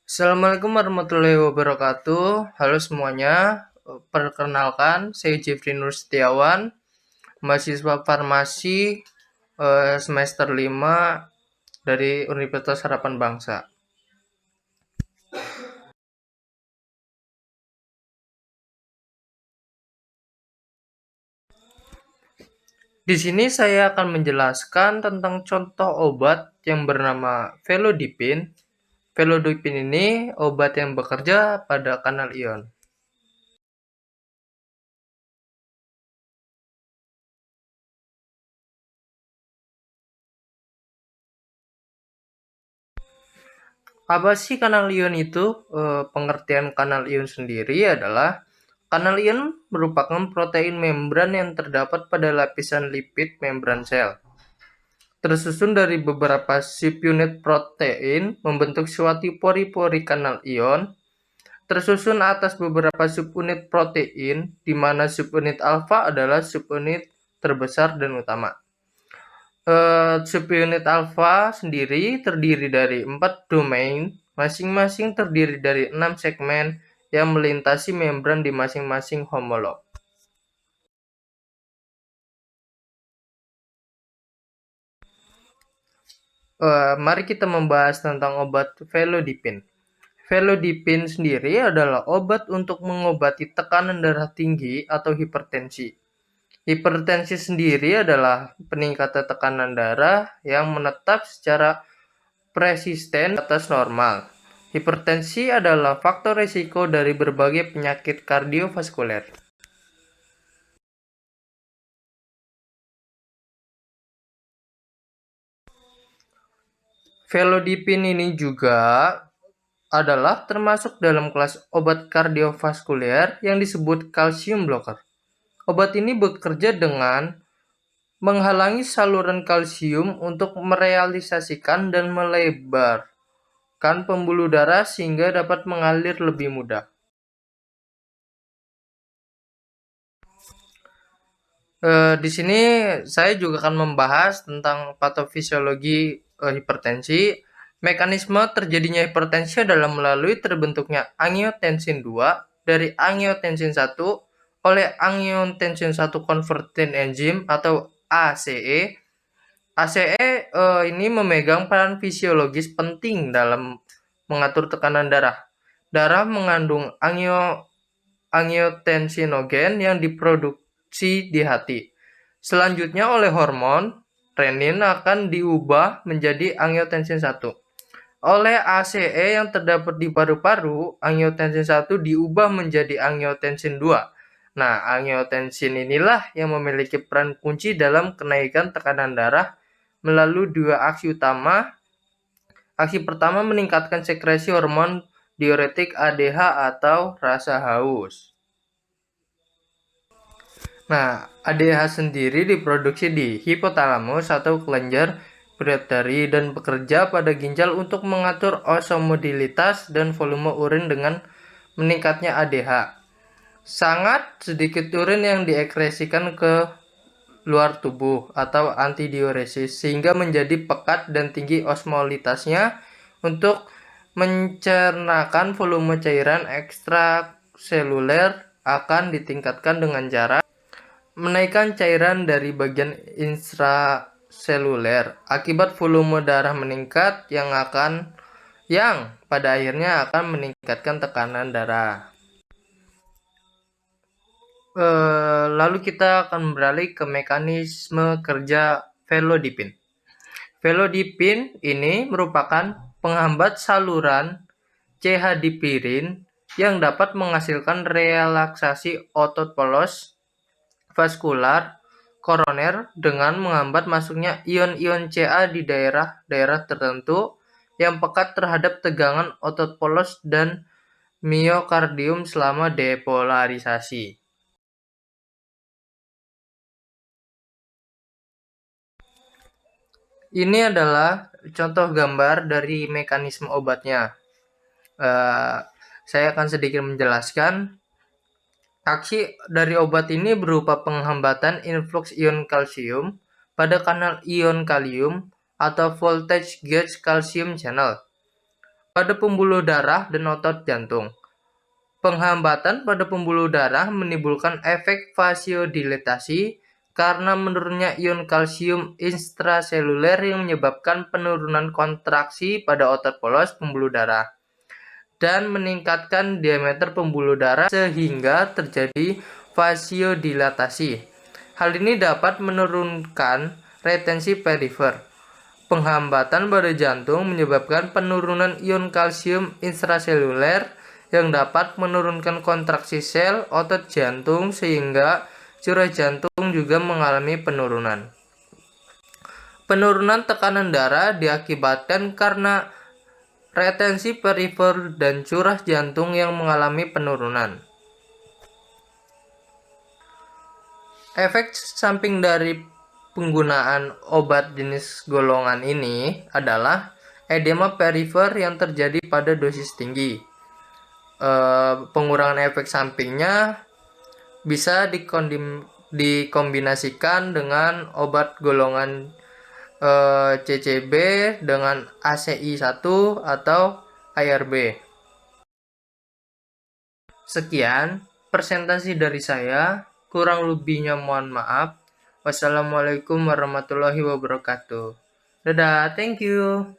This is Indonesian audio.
Assalamualaikum warahmatullahi wabarakatuh. Halo semuanya. Perkenalkan, saya Jeffrey Nur Setiawan, mahasiswa farmasi semester 5 dari Universitas Harapan Bangsa. Di sini saya akan menjelaskan tentang contoh obat yang bernama Velodipin. Velodipin ini obat yang bekerja pada kanal ion. Apa sih kanal ion itu? Pengertian kanal ion sendiri adalah kanal ion merupakan protein membran yang terdapat pada lapisan lipid membran sel. Tersusun dari beberapa subunit protein membentuk suatu pori-pori kanal ion. Tersusun atas beberapa subunit protein, di mana subunit alfa adalah subunit terbesar dan utama. Subunit alfa sendiri terdiri dari 4 domain, masing-masing terdiri dari 6 segmen yang melintasi membran di masing-masing homolog. Mari kita membahas tentang obat Velodipin. Velodipin sendiri adalah obat untuk mengobati tekanan darah tinggi atau hipertensi. Hipertensi sendiri adalah peningkatan tekanan darah yang menetap secara persisten atas normal. Hipertensi adalah faktor risiko dari berbagai penyakit kardiovaskuler. Velodipin ini juga adalah termasuk dalam kelas obat kardiovaskuler yang disebut calcium blocker. Obat ini bekerja dengan menghalangi saluran kalsium untuk merealisasikan dan melebarkan pembuluh darah sehingga dapat mengalir lebih mudah. Di sini saya juga akan membahas tentang patofisiologi hipertensi. Mekanisme terjadinya hipertensi adalah melalui terbentuknya angiotensin 2 dari angiotensin 1 oleh angiotensin 1 converting enzyme atau ACE. ACE ini memegang peran fisiologis penting dalam mengatur tekanan darah. Darah mengandung angiotensinogen yang diproduksi di hati. Selanjutnya oleh hormon, renin akan diubah menjadi angiotensin 1. Oleh ACE yang terdapat di paru-paru, angiotensin 1 diubah menjadi angiotensin 2. Nah, angiotensin inilah yang memiliki peran kunci dalam kenaikan tekanan darah melalui dua aksi utama. Aksi pertama meningkatkan sekresi hormon diuretik ADH atau rasa haus. Nah, ADH sendiri diproduksi di hipotalamus atau kelenjar pituitari dan bekerja pada ginjal untuk mengatur osmodilitas dan volume urin dengan meningkatnya ADH. Sangat sedikit urin yang diekskresikan ke luar tubuh atau antidiuresis sehingga menjadi pekat dan tinggi osmolitasnya untuk mencernakan volume cairan ekstraseluler akan ditingkatkan dengan cara menaikkan cairan dari bagian intraseluler akibat volume darah meningkat yang pada akhirnya akan meningkatkan tekanan darah. Lalu kita akan beralih ke mekanisme kerja Velodipin. Velodipin ini merupakan penghambat saluran CH-dipirin yang dapat menghasilkan relaksasi otot polos vaskular koroner dengan menghambat masuknya ion-ion Ca di daerah-daerah tertentu yang pekat terhadap tegangan otot polos dan miokardium selama depolarisasi. Ini adalah contoh gambar dari mekanisme obatnya. Saya akan sedikit menjelaskan. Aksi dari obat ini berupa penghambatan influx ion kalsium pada kanal ion kalium atau voltage gauge calcium channel. pada pembuluh darah dan otot jantung. Penghambatan pada pembuluh darah menimbulkan efek vasodilatasi karena menurunnya ion kalsium intraseluler yang menyebabkan penurunan kontraksi pada otot polos pembuluh darah dan meningkatkan diameter pembuluh darah sehingga terjadi vasodilatasi. Hal ini dapat menurunkan retensi perifer. Penghambatan pada jantung menyebabkan penurunan ion kalsium intraseluler yang dapat menurunkan kontraksi sel otot jantung sehingga curah jantung juga mengalami penurunan. Penurunan tekanan darah diakibatkan karena retensi perifer dan curah jantung yang mengalami penurunan. Efek samping dari penggunaan obat jenis golongan ini adalah edema perifer yang terjadi pada dosis tinggi. Pengurangan efek sampingnya bisa dikombinasikan dengan obat golongan CCB dengan ACI1 atau ARB. Sekian presentasi dari saya, kurang lebihnya mohon maaf. Wassalamualaikum warahmatullahi wabarakatuh. Dadah, thank you.